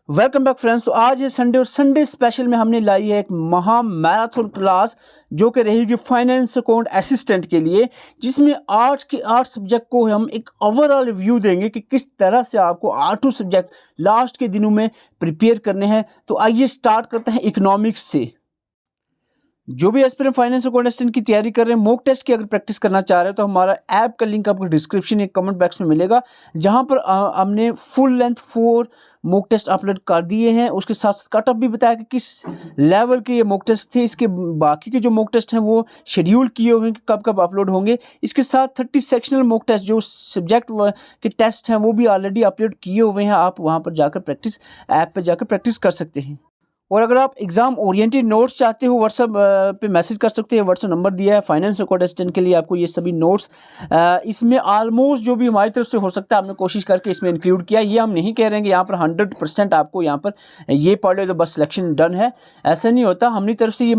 Welcome back friends. तो आज है संडे और संडे स्पेशल में हमने लाई है एक महा मैराथन क्लास जो कि रहेगी फाइनेंस अकाउंट असिस्टेंट के लिए, जिसमें 8 के 8 सब्जेक्ट को हम एक ओवरऑल रिव्यू देंगे कि किस तरह से आपको 8 सब्जेक्ट लास्ट के दिनों में प्रिपेयर करने हैं। तो आइए स्टार्ट करते हैं इकोनॉमिक्स से। जो भी एस्पिरेंट फाइनेंस अकाउंट असिस्टेंट की तैयारी कर रहे हैं, मॉक टेस्ट की अगर प्रैक्टिस करना चाह रहे हो तो हमारा ऐप का लिंक आपको डिस्क्रिप्शन या कमेंट बॉक्स में मिलेगा, जहां पर हमने full length 4 mock test upload कर दिए हैं। उसके साथ साथ कट ऑफ भी बताया कि किस लेवल के ये मॉक टेस्ट थे। इसके बाकी के जो मॉक टेस्ट हैं वो शेड्यूल किए हुए हैं कि कब कब अपलोड होंगे। इसके साथ 30 सेक्शनल मॉक टेस्ट जो सब्जेक्ट के टेस्ट हैं वो भी ऑलरेडी अपलोड किए हुए हैं। आप वहाँ पर जाकर प्रैक्टिस ऐप पर जाकर प्रैक्टिस कर सकते हैं। और अगर आप एग्जाम ओरिएंटेड नोट्स चाहते हो, व्हाट्सएप पे मैसेज कर सकते हैं। व्हाट्सएप नंबर दिया है फाइनेंस अकाउंट असिस्टेंट के लिए आपको। ये सभी नोट्स इसमें ऑलमोस्ट जो भी हमारी तरफ से हो सकता है हमने कोशिश करके इसमें इंक्लूड किया। ये हम नहीं कह रहे हैं कि यहाँ पर 100% आपको यहाँ पर ये पढ़ लो तो बस सिलेक्शन डन है, ऐसा नहीं होता। हमारी तरफ से ये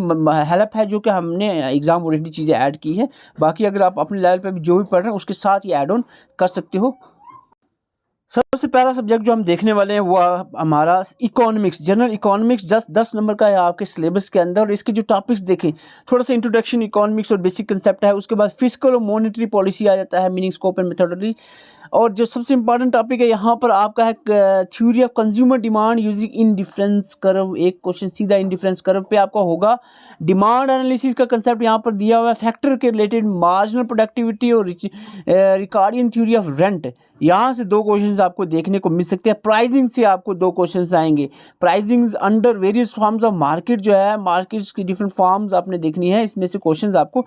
हेल्प है जो कि हमने एग्जाम ओरिएंटेड चीज़ें ऐड की है। बाकी अगर आप अपने लेवल पर भी जो भी पढ़ रहे हैं उसके साथ ये ऐड ऑन कर सकते हो। सबसे पहला सब्जेक्ट जो हम देखने वाले हैं वो हमारा इकोनॉमिक्स, जनरल इकोनॉमिक्स 10 नंबर का है आपके सिलेबस के अंदर। और इसके जो टॉपिक्स देखें, थोड़ा सा इंट्रोडक्शन इकोनॉमिक्स और बेसिक कंसेप्ट है। उसके बाद फिस्कल और मॉनेटरी पॉलिसी आ जाता है, मीनिंग, स्कोप एंड मेथोडोलॉजी। और जो सबसे इंपॉर्टेंट टॉपिक है यहाँ पर आपका है theory of consumer demand using indifference curve. एक क्वेश्चन सीधा इंडिफरेंस कर्व पे आपका होगा। डिमांड एनालिसिस का कंसेप्ट यहाँ पर दिया हुआ है। फैक्टर के रिलेटेड मार्जिनल प्रोडक्टिविटी और रिकार्डियन थ्योरी ऑफ रेंट, यहाँ से 2 क्वेश्चंस आपको देखने को मिल सकते हैं। प्राइसिंग से आपको 2 क्वेश्चंस आएंगे। Pricing under various forms of market, जो है मार्केट्स की डिफरेंट फॉर्म्स आपने देखनी है, इसमें से क्वेश्चंस आपको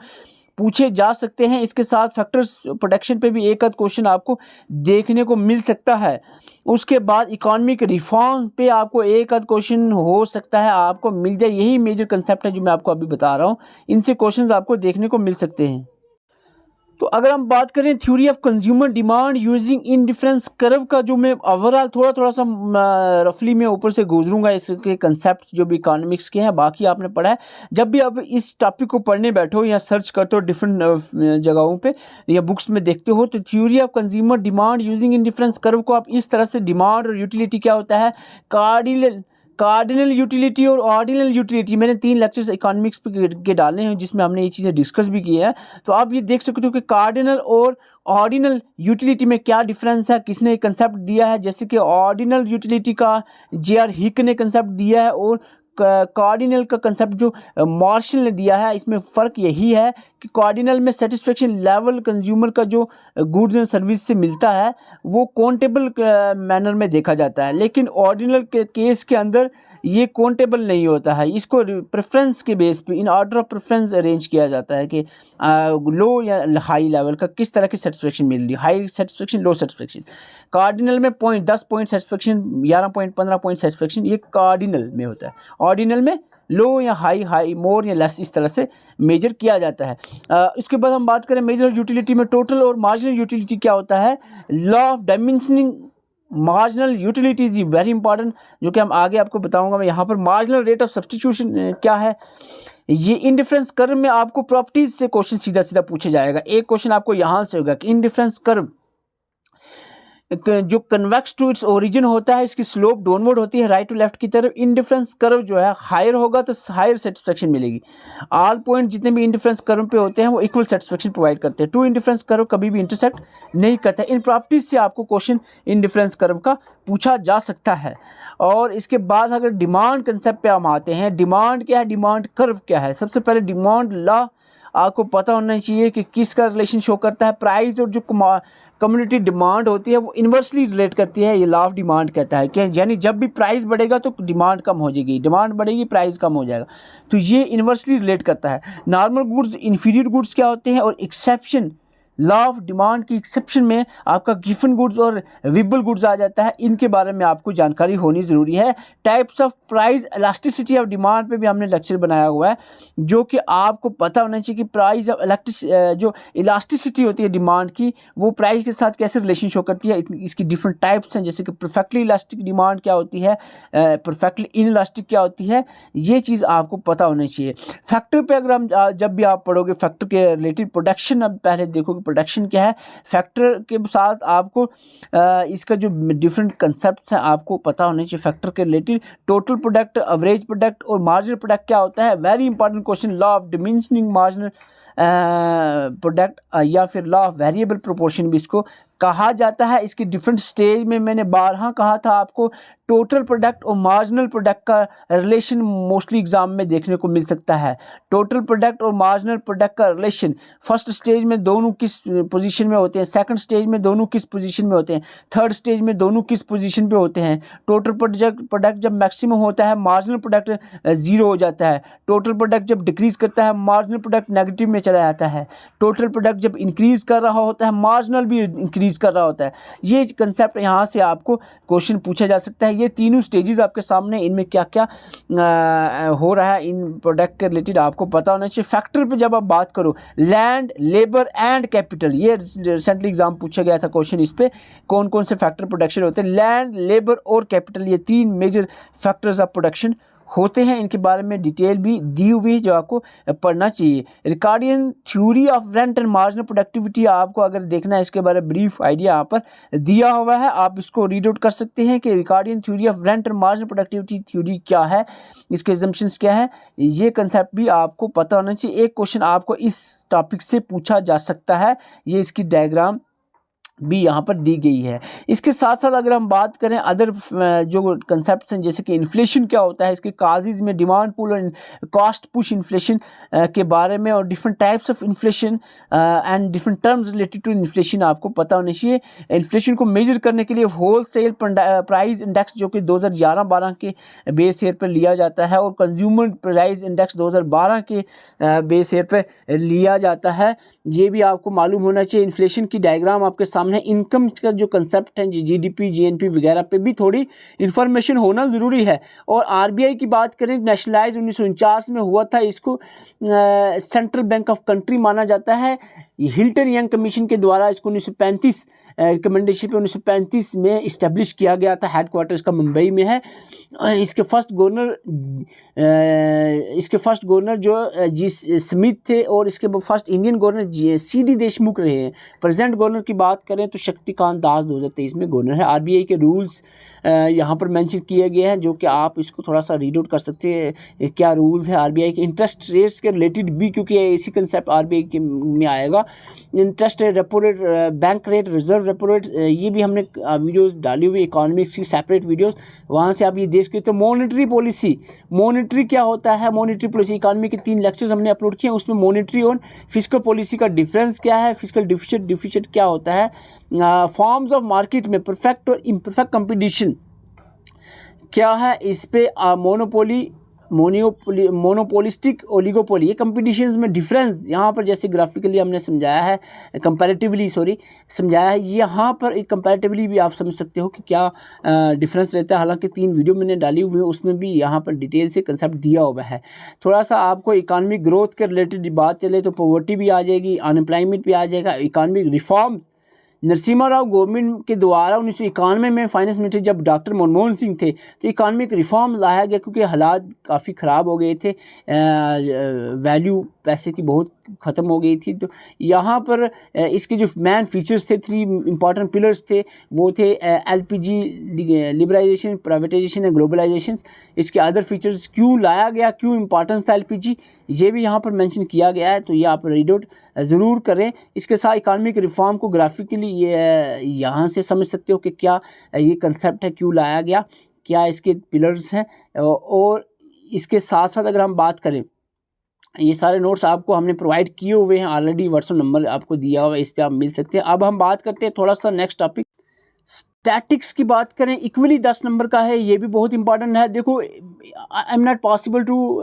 पूछे जा सकते हैं। इसके साथ फैक्टर्स प्रोटेक्शन पे भी एक आध क्वेश्चन आपको देखने को मिल सकता है। उसके बाद इकोनॉमिक रिफॉर्म पे आपको एक आध क्वेश्चन हो सकता है आपको मिल जाए। यही मेजर कंसेप्ट है जो मैं आपको अभी बता रहा हूँ, इनसे क्वेश्चंस आपको देखने को मिल सकते हैं। तो अगर हम बात करें theory of consumer demand using indifference curve का, जो मैं ओवरऑल थोड़ा सा रफली में ऊपर से गुजरूंगा इसके कंसेप्ट जो भी इकोनॉमिक्स के हैं, बाकी आपने पढ़ा है। जब भी आप इस टॉपिक को पढ़ने बैठो या सर्च करते हो डिफरेंट जगहों पे या बुक्स में देखते हो, तो theory of consumer demand using indifference curve को आप इस तरह से, डिमांड और यूटिलिटी क्या होता है, कार्डिनल यूटिलिटी और ऑर्डिनल यूटिलिटी, मैंने 3 लेक्चर्स इकोनॉमिक्स के डाले हैं जिसमें हमने ये चीज़ें डिस्कस भी की है। तो आप ये देख सकते हो कि कार्डिनल और ऑर्डिनल यूटिलिटी में क्या डिफरेंस है, किसने कंसेप्ट दिया है। जैसे कि ऑर्डिनल यूटिलिटी का J.R. हिक ने कंसेप्ट दिया है और कार्डिनल का कंसेप्ट जो मार्शल ने दिया है, इसमें फ़र्क यही है कि कार्डिनल में सेटिस्फेक्शन लेवल कंज्यूमर का जो गुड्स एंड सर्विस से मिलता है वो काउंटेबल मैनर में देखा जाता है, लेकिन ऑर्डिनल के केस के अंदर ये काउंटेबल नहीं होता है। इसको प्रेफरेंस के बेस पे, in order of preference arrange किया जाता है कि लो या हाई लेवल का किस तरह की सेटिस्फेक्शन मिल रही है, हाई सेटिस्फेक्शन, लो सेटिस्फेक्शन। कार्डिनल में 10 point satisfaction, 11 point, 15 point satisfaction, ये कार्डिनल में होता है। ऑर्डिनल में लो या हाई, मोर या लेस, इस तरह से मेजर किया जाता है। इसके बाद हम बात करें मेजर यूटिलिटी में, टोटल और मार्जिनल यूटिलिटी क्या होता है। Law of dimensioning marginal utility is very important, जो कि हम आगे आपको बताऊंगा मैं। यहाँ पर मार्जिनल रेट ऑफ सब्स्टिट्यूशन क्या है, ये इंडिफरेंस कर्व में आपको प्रॉपर्टीज से क्वेश्चन सीधा सीधा पूछे जाएगा। एक क्वेश्चन आपको यहाँ से होगा कि इंडिफरेंस कर्व जो कन्वेक्स टू इट्स ओरिजिन होता है, इसकी स्लोप डाउनवर्ड होती है राइट टू लेफ्ट की तरफ। इंडिफरेंस कर्व जो है हायर होगा तो हायर सेटिस्फेक्शन मिलेगी। ऑल पॉइंट जितने भी इंडिफरेंस कर्व पे होते हैं वो इक्वल सेटिस्फेक्शन प्रोवाइड करते हैं। 2 इंडिफरेंस कर्व कभी भी इंटरसेक्ट नहीं करते। इन प्रॉपर्टीज से आपको क्वेश्चन इंडिफरेंस कर्व का पूछा जा सकता है। और इसके बाद अगर डिमांड कंसेप्ट पे हम आते हैं, डिमांड क्या है, डिमांड कर्व क्या है। सबसे पहले डिमांड लॉ आपको पता होना चाहिए कि किसका रिलेशन शो करता है। प्राइस और जो कम्युनिटी डिमांड होती है वो इन्वर्सली रिलेट करती है। ये लॉ ऑफ डिमांड कहता है कि यानी जब भी प्राइस बढ़ेगा तो डिमांड कम हो जाएगी, डिमांड बढ़ेगी प्राइस कम हो जाएगा। तो ये इन्वर्सली रिलेट करता है। नॉर्मल गुड्स, इन्फीरियर गुड्स क्या होते हैं, और एक्सेप्शन, लॉ ऑफ डिमांड की एक्सेप्शन में आपका गिवन गुड्स और विबल गुड्स आ जाता है। इनके बारे में आपको जानकारी होनी ज़रूरी है। Types of price, elasticity of demand पे भी हमने लेक्चर बनाया हुआ है, जो कि आपको पता होना चाहिए कि प्राइस ऑफ जो इलास्टिसिटी होती है डिमांड की, वो प्राइस के साथ कैसे रिलेशन शो करती है। इसकी डिफरेंट टाइप्स हैं, जैसे कि परफेक्टली इलास्टिक डिमांड क्या होती है, परफेक्टली इन इलास्टिक क्या होती है, ये चीज़ आपको पता होनी चाहिए। फैक्टर पे अगर हम जब भी आप पढ़ोगे फैक्टर के रिलेटेड प्रोडक्शन, अब पहले देखोगे प्रोडक्शन क्या है, फैक्टर के साथ आपको इसका जो डिफरेंट कंसेप्ट्स हैं आपको पता होने चाहिए फैक्टर के related. Total product, average product और मार्जिनल प्रोडक्ट क्या होता है, very important question. Law of diminishing marginal product या फिर लॉ ऑफ वेरिएबल प्रोपोर्शन भी इसको कहा जाता है। इसकी डिफरेंट स्टेज में मैंने बारहा कहा था आपको, टोटल प्रोडक्ट और मार्जिनल प्रोडक्ट का रिलेशन मोस्टली एग्जाम में देखने को मिल सकता है। टोटल प्रोडक्ट और मार्जिनल प्रोडक्ट का रिलेशन, फर्स्ट स्टेज में दोनों किस पोजीशन में होते हैं, सेकंड स्टेज में दोनों किस पोजीशन में होते हैं, थर्ड स्टेज में दोनों किस पोजीशन पे होते हैं। टोटल प्रोडक्ट जब मैक्सिमम होता है, मार्जिनल प्रोडक्ट जीरो हो जाता है। टोटल प्रोडक्ट जब डिक्रीज करता है, मार्जिनल प्रोडक्ट नेगेटिव में चला जाता है। टोटल प्रोडक्ट जब इंक्रीज कर रहा होता है, मार्जिनल भी इंक्रीज कर रहा होता है। ये कंसेप्ट यहाँ से आपको क्वेश्चन पूछा जा सकता है। ये तीनों स्टेजेस आपके सामने, इनमें क्या क्या हो रहा है इन प्रोडक्ट के रिलेटेड आपको पता होना चाहिए। फैक्टर पे जब आप बात करो, लैंड, लेबर एंड कैपिटल, ये रिसेंटली एग्जाम पूछा गया था क्वेश्चन, इस पे कौन कौन से फैक्टर प्रोडक्शन होते हैं। लैंड, लेबर और कैपिटल, ये तीन मेजर फैक्टर्स ऑफ प्रोडक्शन होते हैं। इनके बारे में डिटेल भी दी हुई है जो आपको पढ़ना चाहिए। Ricardian theory of rent and marginal productivity आपको अगर देखना है, इसके बारे में ब्रीफ आइडिया यहाँ पर दिया हुआ है, आप इसको रीड आउट कर सकते हैं कि Ricardian theory of rent and marginal productivity theory क्या है, इसके एजम्पशंस क्या है, ये कंसेप्ट भी आपको पता होना चाहिए। एक क्वेश्चन आपको इस टॉपिक से पूछा जा सकता है, ये इसकी डायग्राम भी यहाँ पर दी गई है। इसके साथ साथ अगर हम बात करें अदर जो कंसेप्ट्स हैं, जैसे कि इन्फ्लेशन क्या होता है, इसके काजेज में डिमांड पुल और कॉस्ट पुश इन्फ्लेशन के बारे में, और different types of inflation and different terms related to inflation आपको पता होने चाहिए। इन्फ्लेशन को मेजर करने के लिए होल सेल प्राइस इंडेक्स जो कि 2011-12 के बेस ईयर पर लिया जाता है, और कंज्यूमर प्राइस इंडेक्स 2012 के बेस ईयर पर लिया जाता है, ये भी आपको मालूम होना चाहिए। इन्फ्लेशन की डायग्राम आपके सामने, इनकम का जो कंसेप्ट है, जीडीपी, जीएनपी वगैरह पे भी थोड़ी इन्फॉर्मेशन होना ज़रूरी है। और आरबीआई की बात करें, नेशनलाइज 1949 में हुआ था, इसको सेंट्रल बैंक ऑफ कंट्री माना जाता है। हिल्टन यंग कमीशन के द्वारा इसको 1935 रिकमेंडेशन पे 1935 में इस्टेब्लिश किया गया था। हेडक्वार्टर इसका मुंबई में है। इसके फर्स्ट गवर्नर जो जी स्मिथ थे, और इसके first Indian governor CD Deshmukh रहे हैं। प्रेजेंट गवर्नर की बात करें तो शक्तिकांत दास 2023 में गवर्नर है। आरबीआई के रूल्स यहाँ पर मेंशन किए गए हैं, जो कि आप इसको थोड़ा सा रीड आउट कर सकते हैं। क्या रूल्स है आरबीआई के, इंटरेस्ट रेट्स के रिलेटेड भी, क्योंकि इसी कंसेप्ट आरबीआई के में आएगा। Interest rate, repo rate, bank rate, reserve repo rate, ये भी हमने वीडियोस डाली हुई, इकोनॉमिक्स की सेपरेट वीडियोस, वहाँ से आप ये देख सकते। तो मॉनेटरी पॉलिसी, मॉनेटरी क्या होता है, मॉनेटरी पॉलिसी इकोनॉमी के 3 लेक्चर्स हमने अपलोड किए हैं, उसमें मॉनेटरी और फिस्कल पॉलिसी का डिफरेंस क्या है, फिस्कल डिफिसिट क्या होता है, फॉर्म्स ऑफ मार्केट में परफेक्ट और इम्परफेक्ट कंपटीशन क्या है, इस पे मोनोपोलिस्टिक, ओलिगोपोली, ये कंपटीशंस में डिफरेंस यहाँ पर जैसे ग्राफिकली हमने समझाया है, कंपैरेटिवली समझाया है, यहाँ पर एक कंपैरेटिवली भी आप समझ सकते हो कि क्या डिफरेंस रहता है। हालांकि 3 वीडियो मैंने डाली हुई है, उसमें भी यहाँ पर डिटेल से कंसेप्ट दिया हुआ है। थोड़ा सा आपको इकॉनमिक ग्रोथ के रिलेटेड बात चले तो पॉवर्टी भी आ जाएगी, अनएम्प्लॉयमेंट भी आ जाएगा। Economic reforms, Narasimha Rao government के द्वारा 1991 में फाइनेंस मिनिस्टर जब डॉक्टर मनमोहन सिंह थे, तो इकॉनमिक रिफॉर्म लाया गया, क्योंकि हालात काफ़ी ख़राब हो गए थे, वैल्यू पैसे की बहुत ख़त्म हो गई थी। तो यहाँ पर इसके जो मैन फीचर्स थे, 3 इंपॉर्टेंट पिलर्स थे, वो थे LPG liberalisation, privatisation and globalisation. इसके अदर फीचर्स, क्यों लाया गया, क्यों इंपॉर्टेंस था एलपीजी, ये भी यहाँ पर मेंशन किया गया है, तो ये आप रीड आउट ज़रूर करें। इसके साथ इकॉनमिक रिफॉर्म को ग्राफिकली ये यहाँ से समझ सकते हो कि क्या ये कंसेप्ट है, क्यों लाया गया, क्या इसके पिलर्स हैं। और इसके साथ साथ अगर हम बात करें, ये सारे नोट्स आपको हमने प्रोवाइड किए हुए हैं ऑलरेडी, व्हाट्सएप नंबर आपको दिया हुआ है, इस पे आप मिल सकते हैं। अब हम बात करते हैं थोड़ा सा नेक्स्ट टॉपिक, स्टैटिक्स की बात करें। इक्वली 10 नंबर का है, ये भी बहुत इंपॉर्टेंट है। देखो, I am not possible to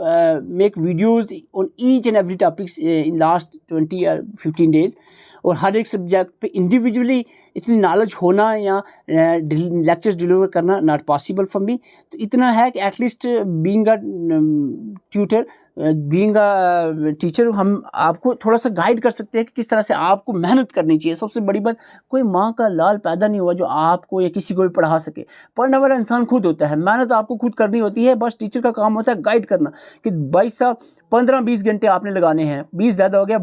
make videos on each and every topics in last 20 या 15 डेज़, और हर एक सब्जेक्ट पे इंडिविजुअली इतनी नॉलेज होना या लेक्चर्स डिलीवर करना नॉट पॉसिबल फॉर मी। तो इतना है कि at least being a tutor, being a teacher, हम आपको थोड़ा सा गाइड कर सकते हैं कि किस तरह से आपको मेहनत करनी चाहिए। सबसे बड़ी बात, कोई माँ का लाल पैदा नहीं हुआ जो आपको या किसी को भी पढ़ा सके। पढ़ने वाला इंसान खुद होता है, मेहनत आपको खुद करनी होती है। बस टीचर का काम होता है गाइड करना कि भाई साहब 15-20 घंटे आपने लगाने हैं, 20 ज़्यादा हो गया,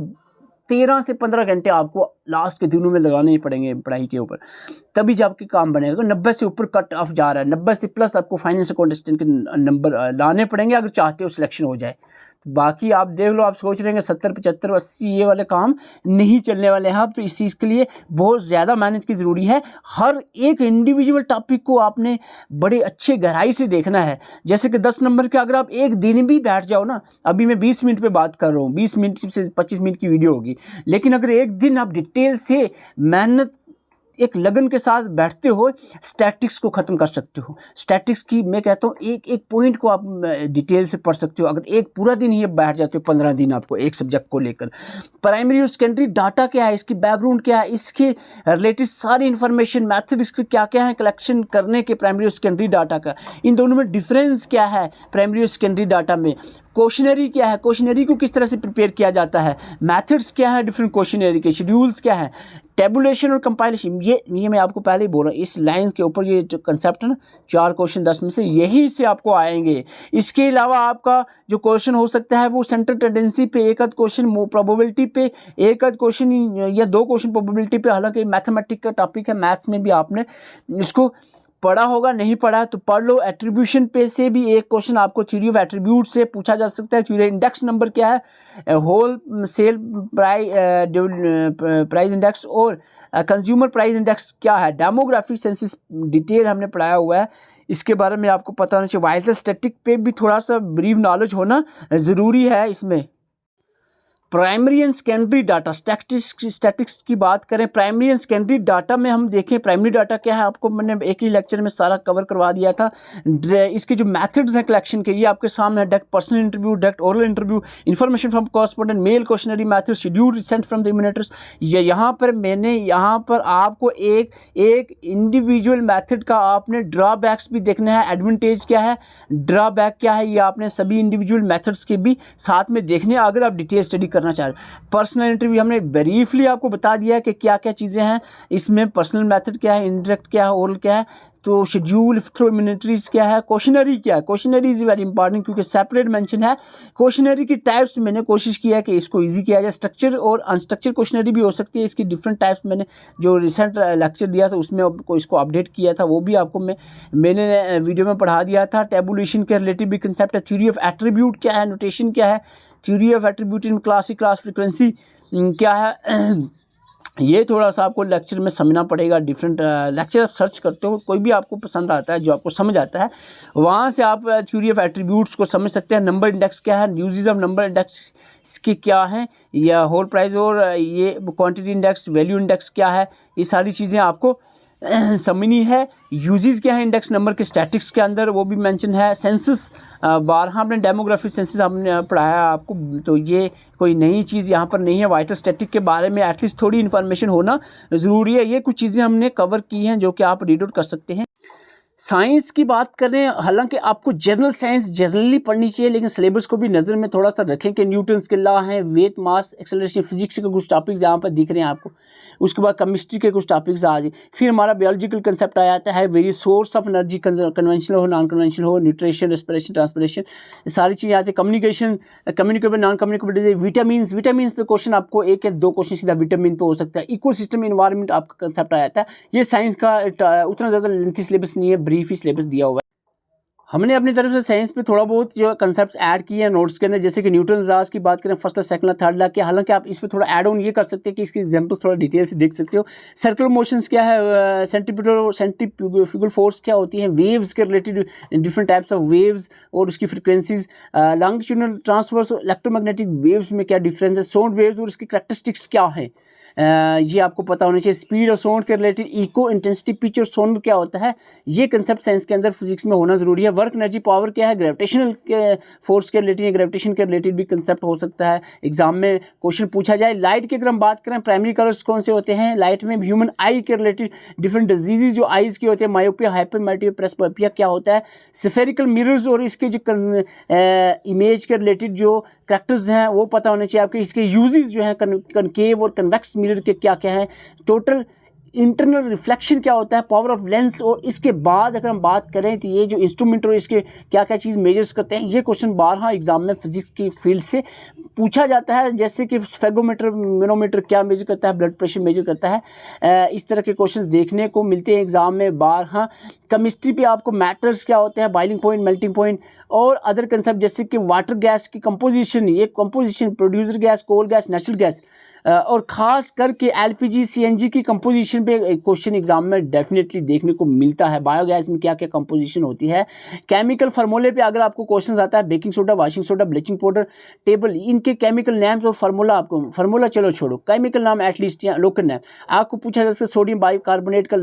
13 से 15 घंटे आपको लास्ट के दिनों में लगाने ही पड़ेंगे पढ़ाई के ऊपर, तभी जब आपके काम बनेगा। 90 से ऊपर कट ऑफ जा रहा है, 90 से प्लस आपको फाइनेंस अकाउंट असिस्टेंट के नंबर लाने पड़ेंगे अगर चाहते हो सिलेक्शन हो जाए। तो बाकी आप देख लो, आप सोच रहे हैं 70, 75, 80 ये वाले काम नहीं चलने वाले हैं। अब तो इस चीज़ के लिए बहुत ज़्यादा मेहनत की ज़रूरी है। हर एक इंडिविजुअल टॉपिक को आपने बड़े अच्छे गहराई से देखना है। जैसे कि 10 नंबर के अगर आप एक दिन भी बैठ जाओ ना, अभी मैं 20 मिनट पे बात कर रहा हूँ, 20 मिनट से 25 मिनट की वीडियो होगी, लेकिन अगर एक दिन आप डिटेल से मेहनत एक लगन के साथ बैठते हो, स्टैटिक्स को ख़त्म कर सकते हो। स्टैटिक्स की मैं कहता हूँ एक एक पॉइंट को आप डिटेल से पढ़ सकते हो। अगर एक पूरा दिन ही बैठ जाते हो, 15 दिन आपको एक सब्जेक्ट को लेकर। प्राइमरी और सेकेंडरी डाटा क्या है, इसकी बैकग्राउंड क्या है, इसके रिलेटेड सारी इन्फॉर्मेशन, मैथड इसके क्या क्या है कलेक्शन करने के प्राइमरी और सेकेंडरी डाटा का, इन दोनों में डिफरेंस क्या है प्राइमरी और सेकेंडरी डाटा में, क्वेश्चनरी क्या है, क्वेश्चनरी को किस तरह से प्रिपेयर किया जाता है, मेथड्स क्या है डिफरेंट क्वेश्चनरी के, शेड्यूल्स क्या है, टेबुलेशन और कंपाइलेशन। ये मैं आपको पहले ही बोल रहा हूँ, इस लाइन के ऊपर ये जो कंसेप्ट है ना, 4 क्वेश्चन 10 में से यही से आपको आएंगे। इसके अलावा आपका जो क्वेश्चन हो सकता है वो सेंट्रल टेंडेंसी पे एक आध क्वेश्चन, प्रोबेबिलिटी पे एक आध क्वेश्चन या 2 क्वेश्चन प्रोबेबिलिटी पे। हालांकि मैथमेटिक्स का टॉपिक है, मैथ्स में भी आपने इसको पढ़ा होगा, नहीं पढ़ा तो पढ़ लो। एट्रीब्यूशन पे से भी एक क्वेश्चन आपको थ्योरी ऑफ एट्रीब्यूट से पूछा जा सकता है। थ्योरी इंडेक्स नंबर क्या है, होल सेल प्राइस इंडेक्स और कंज्यूमर प्राइस इंडेक्स क्या है, डेमोग्राफिक सेंसस डिटेल हमने पढ़ाया हुआ है, इसके बारे में आपको पता होना चाहिए। वाइटल स्टैटिक पे भी थोड़ा सा ब्रीफ नॉलेज होना ज़रूरी है इसमें। Primary and secondary data, statics की बात करें, प्राइमरी एंड सेकेंडरी डाटा में हम देखें प्राइमरी डाटा क्या है, आपको मैंने एक ही लेक्चर में सारा कवर करवा दिया था। इसके जो मेथड्स हैं कलेक्शन के, ये आपके सामने है। Direct personal interview, direct oral interview, information from correspondent, mail questionnaire method, schedule sent from the enumerators. यहाँ पर आपको एक इंडिविजुअल मेथड का आपने ड्रॉबैक्स भी देखना है, एडवांटेज क्या है, ड्रॉबैक क्या है, ये आपने सभी इंडिविजुअल मेथड्स के भी साथ में देखने अगर आप डिटेल स्टडी करना चाह रहे हैं। पर्सनल इंटरव्यू हमने ब्रीफली आपको बता दिया है कि क्या क्या चीज़ें हैं इसमें, पर्सनल मेथड क्या है, इनडायरेक्ट क्या है, ओरल क्या है, तो शेड्यूल थ्रू मिनिट्रीज क्या है, क्वेश्चनरी क्या है। क्वेश्चनरी इज़ वेरी इंपॉर्टेंट क्योंकि सेपरेट मेंशन है। क्वेश्चनरी की टाइप्स मैंने कोशिश किया कि इसको इजी किया जाए। स्ट्रक्चर और अनस्ट्रक्चर क्वेश्चनरी भी हो सकती है, इसकी डिफरेंट टाइप्स मैंने जो रिसेंट लेक्चर दिया था उसमें इसको अपडेट किया था, वो भी आपको मैंने वीडियो में पढ़ा दिया था। टेबुलेशन के रिलेटिव भी कंसेप्ट है। थ्योरी ऑफ एट्रीब्यूट क्या है, नोटेशन क्या है, theory of attribute in class frequency क्या है, ये थोड़ा सा आपको लेक्चर में समझना पड़ेगा। डिफरेंट लेक्चर आप सर्च करते हो, कोई भी आपको पसंद आता है जो आपको समझ आता है, वहाँ से आप थ्योरी ऑफ एट्रीब्यूट्स को समझ सकते हैं। नंबर इंडेक्स क्या है, यूजेस ऑफ नंबर इंडेक्स के क्या हैं, या होल प्राइस और ये क्वांटिटी इंडेक्स, वैल्यू इंडेक्स क्या है, ये सारी चीज़ें आपको समझनी है। यूजेस क्या है इंडेक्स नंबर के स्टैटिक्स के अंदर, वो भी मेंशन है। सेंसस 12 हमने डेमोग्राफिक सेंसस हमने पढ़ाया आपको, तो ये कोई नई चीज़ यहाँ पर नहीं है। वाइटल स्टैटिक के बारे में एटलीस्ट थोड़ी इन्फॉर्मेशन होना ज़रूरी है। ये कुछ चीज़ें हमने कवर की हैं जो कि आप रीड आउट कर सकते हैं। साइंस की बात करें, हालांकि आपको जनरल साइंस जनरली पढ़नी चाहिए, लेकिन सिलेबस को भी नज़र में थोड़ा सा रखें कि न्यूटन्स के लॉ हैं, वेट मास एक्सेलरेशन, फिजिक्स के कुछ टॉपिक्स यहाँ पर दिख रहे हैं आपको। उसके बाद केमिस्ट्री के कुछ टॉपिक्स आ जाए। फिर हमारा बायोलॉजिकल कंसेप्ट आ जाता है, various source of energy, conventional हो नॉन कन्वेंशनल हो, न्यूट्रिशन, रेस्पिरेशन, ट्रांसपिरेशन, सारी चीज़ें आती है। Communication, communicable non communicable, vitamin पे क्वेश्चन आपको एक या 2 क्वेश्चन सीधा विटामिन पे हो सकता है। इको सिस्टम इन्वायरमेंट आपका कंसेप्ट आ जाता है। ये साइंस का उतना ज़्यादा लेंथी सिलेबस नहीं है, ब्रीफ ही सिलेबस दिया हुआ है। हमने अपनी तरफ से साइंस पे थोड़ा बहुत जो कंसेप्ट्स ऐड किए हैं नोट्स के अंदर, जैसे कि न्यूटन लॉज की बात करें, फर्स्ट, सेकंड, थर्ड लॉ के। हालांकि आप इस पे थोड़ा ऐड ऑन ये कर सकते हैं कि इसके एग्जांपल्स थोड़ा डिटेल से देख सकते हो। सर्कुलर मोशंस क्या है, सेंट्रीफ्यूगल फोर्स क्या होती है, वेव्स के related different types of waves और उसकी फ्रिक्वेंसीज, लॉन्गिट्यूडनल ट्रांसवर्स और इलेक्ट्रोमैग्नेटिक वेव्स में क्या डिफरेंस है, साउंड वेव्स और इसकी कैरेक्टरिस्टिक्स क्या है, ये आपको पता होना चाहिए। स्पीड और साउंड के रिलेटेड, इको, इंटेंसिटी, पिच और साउंड क्या होता है, ये कंसेप्ट साइंस के अंदर फिजिक्स में होना जरूरी है। वर्क, एनर्जी, पावर क्या है, ग्रेविटेशनल के फोर्स के रिलेटेड, ग्रेविटेशन के रिलेटेड भी कंसेप्ट हो सकता है, एग्जाम में क्वेश्चन पूछा जाए। लाइट की अगर हम बात करें, प्राइमरी कलर्स कौन से होते हैं लाइट में, ह्यूमन आई के रिलेटेड डिफरेंट डिजीजेज जो आईज की होते हैं, मायोपिया, हाइपरमेट्रिया, प्रेसबोपिया क्या होता है, स्फेरिकल मिरर्स और इसके जो इमेज के रिलेटेड जो करैक्टर्स हैं वो पता होने चाहिए आपके। इसके यूजेस जो हैं, कनकेव और कन्वेक्स मिरर के क्या क्या हैं, टोटल इंटरनल रिफ्लेक्शन क्या होता है, पावर ऑफ लेंस, और इसके बाद अगर हम बात करें तो ये जो इंस्ट्रूमेंट और इसके क्या क्या चीज़ मेजर्स करते हैं, ये क्वेश्चन बारहा एग्जाम में फिजिक्स की फील्ड से पूछा जाता है। जैसे कि फेगोमीटर, मैनोमीटर क्या मेजर करता है, ब्लड प्रेशर मेजर करता है, इस तरह के क्वेश्चंस देखने को मिलते हैं एग्जाम में बारहा। केमिस्ट्री पे आपको मैटर्स क्या होते हैं, बॉइलिंग पॉइंट, मेल्टिंग पॉइंट, और अदर कंसेप्ट जैसे कि वाटर गैस की कंपोजिशन, ये composition, producer gas, coal gas, natural gas, और ख़ास करके एलपीजी, सीएनजी की कंपोजिशन पे क्वेश्चन एग्जाम में डेफिनेटली देखने को मिलता है। बायोगैस में क्या क्या कंपोजिशन होती है। केमिकल फार्मूले पे अगर आपको क्वेश्चन आता है, baking soda, washing soda, bleaching powder, table, इनके केमिकल नेम्स और फार्मूला, आपको फार्मूला चलो छोड़ो, केमिकल नाम एटलीस्ट या लोकल नेम आपको पूछा जा सकता है। सोडियम बाइकार्बोनेट का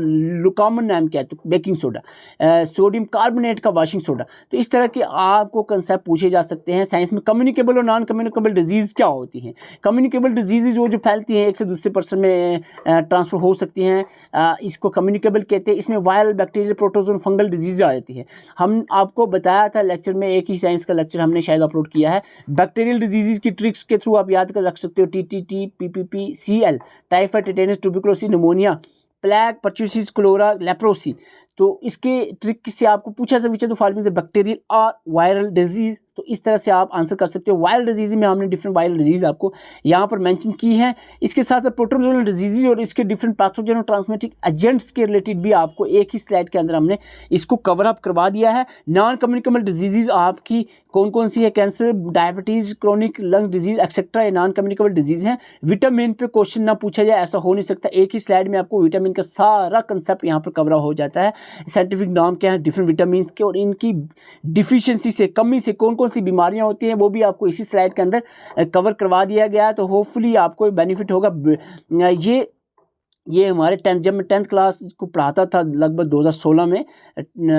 कॉमन नाम क्या है, तो बेकिंग सोडा, सोडियम कार्बोनेट का वॉशिंग सोडा। तो इस तरह के आपको कंसेप्ट पूछे जा सकते हैं। साइंस में कम्युनिकेबल और नॉन कम्युनिकेबल डिजीज़ क्या होती हैं। कम्युनिकेबल डिजीज़ वो जो फैलती हैं, एक से दूसरे पर्सन में ट्रांसफ़र हो सकती हैं, इसको कम्युनिकेबल कहते हैं। इसमें viral, bacterial, protozoan, fungal disease आ जाती है। हम आपको बताया था लेक्चर में, एक ही साइंस का लेक्चर हमने शायद अपलोड किया है, बैक्टीरियल डिजीज़ की ट्रिक्स के थ्रू आप याद कर रख सकते हो। TTT, PPP, CL, typhoid, tetanus, tuberculosis, pneumonia, plague, pertussis, cholera, leprosy. तो इसके ट्रिक से आपको पूछा जा सकता है, तो फॉलोइंग से बैक्टीरियल और वायरल डिजीज़, तो इस तरह से आप आंसर कर सकते हो। वायरल डिजीज़ में हमने डिफरेंट वायरल डिजीज़ आपको यहाँ पर मेंशन की है। इसके साथ साथ प्रोटोजोनल डिजीज़ और इसके डिफरेंट पैथोजन और ट्रांसमिटिक एजेंट्स के रिलेटेड भी आपको एक ही स्लाइड के अंदर हमने इसको कवर अप करवा दिया है। नॉन कम्युनिकेबल डिजीज़ आपकी कौन कौन सी है, cancer, diabetes, chronic lung disease etcetera, ये नॉन कम्युनिकेबल डिजीज़ हैं। विटामिन पे क्वेश्चन ना पूछा जाए ऐसा हो नहीं सकता, एक ही स्लाइड में आपको विटामिन का सारा कंसेप्ट यहाँ पर कवर हो जाता है। साइंटिफिक नाम क्या है डिफरेंट विटामिन के, और इनकी डिफिशियंसी से, कमी से कौन कौन सी बीमारियां होती हैं, वो भी आपको इसी स्लाइड के अंदर कवर करवा दिया गया है। तो होपफुली आपको बेनिफिट होगा। ये हमारे जब मैं 10th क्लास को पढ़ाता था लगभग 2016 में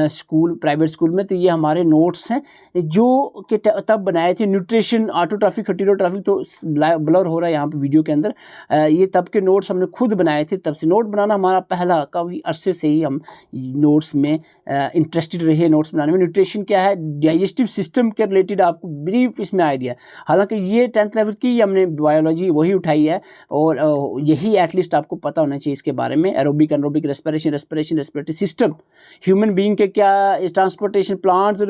स्कूल, प्राइवेट स्कूल में, तो ये हमारे नोट्स हैं जो कि तब बनाए थे। न्यूट्रिशन, ऑटोट्रॉफिक, हेटेरोट्रॉफिक, तो ब्लर हो रहा है यहाँ पे वीडियो के अंदर, ये तब के नोट्स हमने खुद बनाए थे। तब से नोट बनाना हमारा पहला, काफ़ी अरसे से ही हम नोट्स में इंटरेस्टेड रहे, नोट्स बनाने में। न्यूट्रिशन क्या है, डाइजेस्टिव सिस्टम के रिलेटेड आपको ब्रीफ इसमें आइडिया, हालांकि ये 10th लेवल की हमने बायोलॉजी वही उठाई है, और यही एटलीस्ट आपको पता होना चाहिए इसके बारे में। Aerobic, anaerobic, respiratory system, human being के क्या, transportation, plants,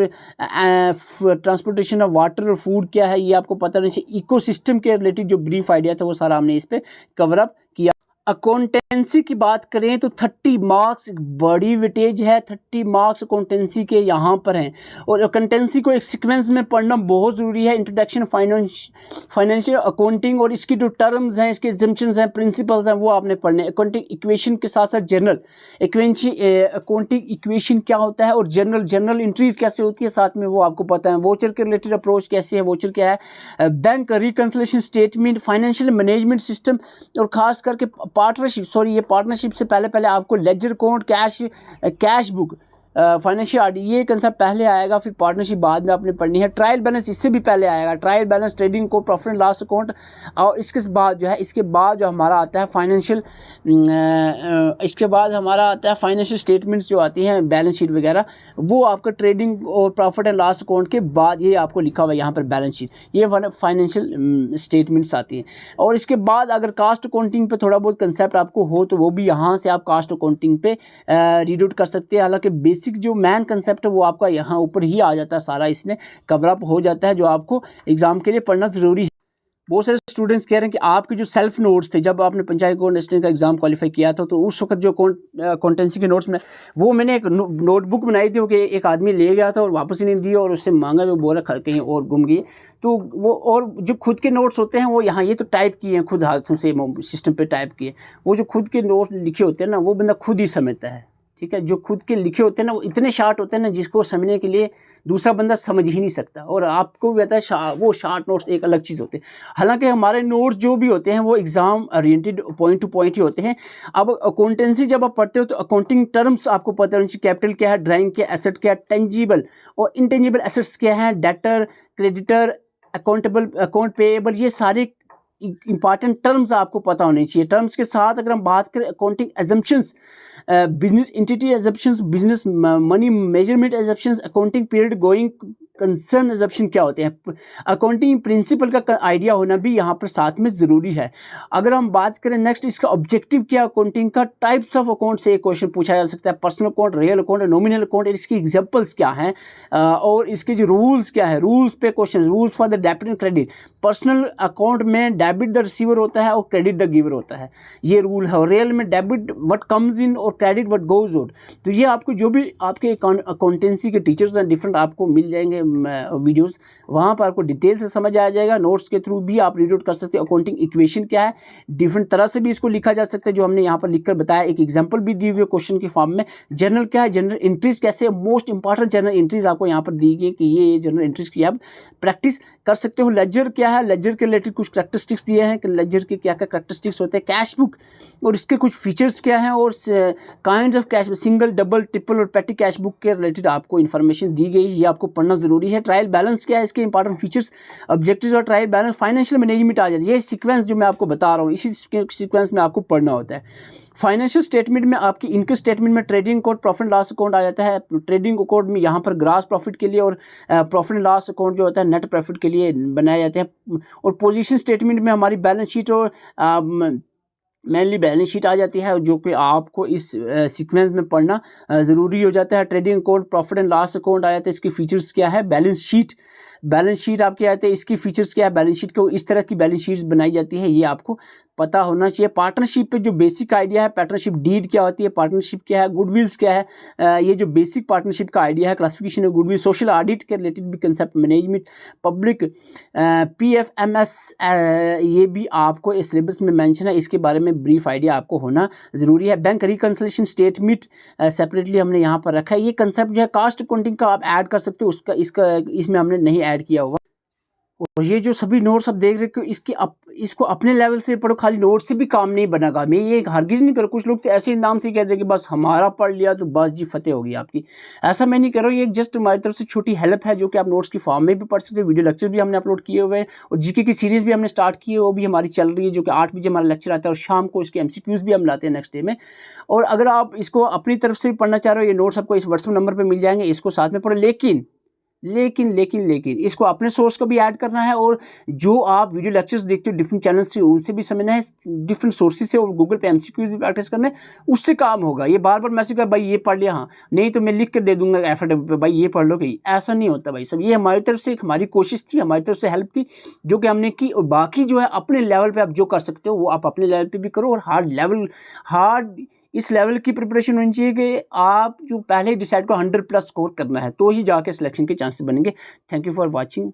transportation of water और फूड क्या है, ये आपको पता होना चाहिए। इकोसिस्टम के रिलेटेड जो ब्रीफ आइडिया था वो सारा हमने इस पे कवर अप किया। अकाउंटेंसी की बात करें तो 30 मार्क्स बड़ी वेटेज है, 30 मार्क्स अकाउंटेंसी के यहाँ पर हैं, और अकाउंटेंसी को एक सीक्वेंस में पढ़ना बहुत ज़रूरी है। इंट्रोडक्शन फाइनेंशियल अकाउंटिंग, और इसकी जो टर्म्स हैं, इसके एग्जम्पशंस हैं, प्रिंसिपल्स हैं, वो आपने पढ़ने। अकाउंटिंग इक्वेशन के साथ साथ जनरल अकाउंटिंग इक्वेशन क्या होता है, और जनरल एंट्रीज कैसे होती है, साथ में वो आपको पता है। वोचर के रिलेटेड अप्रोच कैसे है, वोचर क्या है, bank reconciliation statement, financial management system, और खास करके पार्टनरशिप से पहले आपको ledger account, cash book, financial audit, ये कंसेप्ट पहले आएगा, फिर पार्टनरशिप बाद में आपने पढ़नी है। ट्रायल बैलेंस इससे भी पहले आएगा, ट्रायल बैलेंस, ट्रेडिंग को, प्रॉफिट एंड लॉस अकाउंट, और इसके बाद जो हमारा आता है फाइनेंशियल, इसके बाद हमारा आता है फाइनेंशियल स्टेटमेंट्स जो आती हैं, बैलेंस शीट वगैरह, वो आपका ट्रेडिंग और प्रॉफिट एंड लॉस अकाउंट के बाद ये आपको लिखा हुआ है यहाँ पर बैलेंस शीट, ये फाइनेंशियल स्टेटमेंट्स आती हैं। और इसके बाद अगर कास्ट अकाउंटिंग पे थोड़ा बहुत कंसेप्ट आपको हो तो वो भी यहाँ से आप कास्ट अकाउंटिंग पे रीड आउट कर सकते हैं। हालांकि बेसिक जो मैन कंसेप्ट है वो आपका यहाँ ऊपर ही आ जाता है, सारा इसमें कवर अप हो जाता है, जो आपको एग्जाम के लिए पढ़ना ज़रूरी है। बहुत सारे स्टूडेंट्स कह रहे हैं कि आपके जो सेल्फ नोट्स थे, जब आपने पंचायत अकाउंट असिस्टेंट का एग्जाम क्वालिफाई किया था, तो उस वक्त जो अकाउंटेंसी के नोट्स में, वो मैंने एक नोटबुक बनाई थी, कि एक आदमी ले गया था और वापस ही नहीं दिया, और उससे मांगा, वो बोला कहीं और गुम गई। तो वो, और जो खुद के नोट्स होते हैं वो यहाँ, ये तो टाइप किए हैं खुद हाथों से, सिस्टम पे टाइप किए, वो जो खुद के नोट लिखे होते हैं ना, वो बंदा खुद ही समझता है, ठीक है। जो खुद के लिखे होते हैं ना, वो इतने शार्ट होते हैं ना, जिसको समझने के लिए दूसरा बंदा समझ ही नहीं सकता, और आपको भी पता है वो शार्ट नोट्स एक अलग चीज़ होते हैं। हालांकि हमारे नोट्स जो भी होते हैं वो exam oriented, point to point ही होते हैं। अब अकाउंटेंसी जब आप पढ़ते हो तो अकाउंटिंग टर्म्स आपको पता होनी चाहिए, कैपिटल क्या है, ड्राइंग क्या है, एसेट क्या है, टेंजिबल और इंटेंजिबल एसेट्स क्या है, debtor, creditor, accountable, account payable, ये सारे इंपॉर्टेंट टर्म्स आपको पता होने चाहिए। टर्म्स के साथ अगर हम बात करें, accounting assumptions, business entity assumptions, business money measurement assumptions, accounting period going concern assumption क्या होते हैं, अकाउंटिंग प्रिंसिपल का आइडिया होना भी यहाँ पर साथ में ज़रूरी है। अगर हम बात करें नेक्स्ट इसका ऑब्जेक्टिव क्या, अकाउंटिंग का टाइप्स ऑफ अकाउंट से एक क्वेश्चन पूछा जा सकता है, personal account, real account, nominal account, इसकी एग्जांपल्स क्या हैं और इसके जो रूल्स क्या है, रूल्स पे question, rules for the debit and credit. Personal account में डेबिट द रिसीवर होता है और क्रेडिट द गिवर होता है, ये रूल है। और रियल में डेबिट व्हाट कम्स इन और क्रेडिट व्हाट गोज आउट। तो ये आपको जो भी आपके अकाउंटेंसी के टीचर्स हैं डिफरेंट आपको मिल जाएंगे वीडियोस, वहाँ पर आपको डिटेल से समझ आ जाएगा। नोट्स के थ्रू भी आप रीड आउट कर सकते हैं। अकाउंटिंग इक्वेशन क्या है, डिफरेंट तरह से भी इसको लिखा जा सकता है, जो हमने यहाँ पर लिखकर बताया। एक एग्जांपल भी दी हुई है क्वेश्चन के फॉर्म में। जर्नल क्या है, जनरल एंट्रीज कैसे, मोस्ट इंपॉर्टेंट जनरल एंट्रीज आपको यहाँ पर दी गई कि ये जनरल एंट्रीज की आप प्रैक्टिस कर सकते हो। लेजर क्या है, लेजर के रिलेटेड कुछ करैक्टरिस्टिक्स दिए हैं कि लेजर के क्या क्या करैक्टरिस्टिक्स होते हैं। कैश बुक और इसके कुछ फीचर्स क्या हैं, और kind of cash, single, double, triple और पेटी कैश बुक के रिलेटेड आपको इन्फॉर्मेशन दी गई, ये आपको पढ़ना जरूरी है। ट्रायल बैलेंस क्या है, इसके इंपॉर्टेंट फीचर्स, ऑब्जेक्टिव्स और ट्रायल बैलेंस, फाइनेंशियल मैनेजमेंट आ जाती है। ये सीक्वेंस जो मैं आपको बता रहा हूँ, इसी सीक्वेंस में आपको पढ़ना होता है। फाइनेंशियल स्टेटमेंट में आपकी इनकम स्टेटमेंट में trading account, profit and loss account आ जाता है। ट्रेडिंग अकाउंट में यहाँ पर ग्रॉस प्रॉफिट के लिए और प्रॉफिट एंड लॉस अकाउंट जो होता है नेट प्रॉफिट के लिए बनाए जाते हैं। और पोजीशन स्टेटमेंट में हमारी बैलेंस शीट और मेनली बैलेंस शीट आ जाती है, जो कि आपको इस सीक्वेंस में पढ़ना ज़रूरी हो जाता है। Trading account, profit and loss account आ जाता है, इसके फीचर्स क्या है। बैलेंस शीट आपके आते हैं, इसकी फीचर्स क्या है। बैलेंस शीट को इस तरह की बैलेंस शीट्स बनाई जाती है, ये आपको पता होना चाहिए। पार्टनरशिप पे जो बेसिक आइडिया है, पार्टनरशिप डीड क्या होती है, पार्टनरशिप क्या है, गुडविल्स क्या है, ये जो बेसिक पार्टनरशिप का आइडिया है, classification of goodwill, social audit के रिलेटेड भी कंसेप्ट, मैनेजमेंट, पब्लिक, PFMS, ये भी आपको इस सिलेबस में मेंशन है, इसके बारे में ब्रीफ आइडिया आपको होना ज़रूरी है। बैंक रिकंसिलिएशन स्टेटमेंट सेपरेटली हमने यहाँ पर रखा है। ये कंसेप्ट जो है कास्ट अकाउंटिंग का आप ऐड कर सकते हो, इसमें हमने नहीं ऐड किया हुआ। और ये जो सभी नोट्स आप देख रहे हो, इसको अपने लेवल से पढ़ो, खाली नोट्स से भी काम नहीं बनेगा। मैं ये हरगिज़ नहीं करूँ। कुछ लोग तो ऐसे ही नाम से कहते हैं कि बस हमारा पढ़ लिया तो बस जी फतेह होगी आपकी, ऐसा मैं नहीं कर रहा हूँ। ये जस्ट हमारी तरफ से छोटी हेल्प है, जो कि आप नोट्स की फॉर्म में भी पढ़ सकते हो। वीडियो लेक्चर भी हमने अपलोड किए हुए हैं, और जीके की सीरीज़ भी हमने स्टार्ट की है, वो भी हमारी चल रही है, जो कि 8 बजे हमारा लेक्चर आता है, और शाम को इसके MCQs भी हम लाते हैं नेक्स्ट डे में। और अगर आप इसको अपनी तरफ से भी पढ़ना चाह रहे हो, ये नोट्स आपको इस व्हाट्सएप नंबर पर मिल जाएंगे, इसको साथ में पढ़ो। लेकिन इसको अपने सोर्स को भी ऐड करना है, और जो आप वीडियो लेक्चर्स देखते हो डिफरेंट चैनल से, उनसे भी समझना है, डिफरेंट सोर्सेज से, और गूगल पे MCQs भी प्रैक्टिस करना है, उससे काम होगा। ये बार बार मैसेज कर भाई ये पढ़ लिया, हाँ नहीं तो मैं लिख कर दे दूंगा एफर्ट पे, भाई ये पढ़ लो, कि ऐसा नहीं होता भाई सब। ये हमारी तरफ से हमारी कोशिश थी, हमारी तरफ से हेल्प थी, जो कि हमने की। और बाकी जो है अपने लेवल पर आप जो कर सकते हो वो आप अपने लेवल पर भी करो। और इस लेवल की प्रिपरेशन होनी चाहिए कि आप जो पहले डिसाइड को 100+ स्कोर करना है, तो ही जाके सिलेक्शन के चांसेस बनेंगे। Thank you for watching.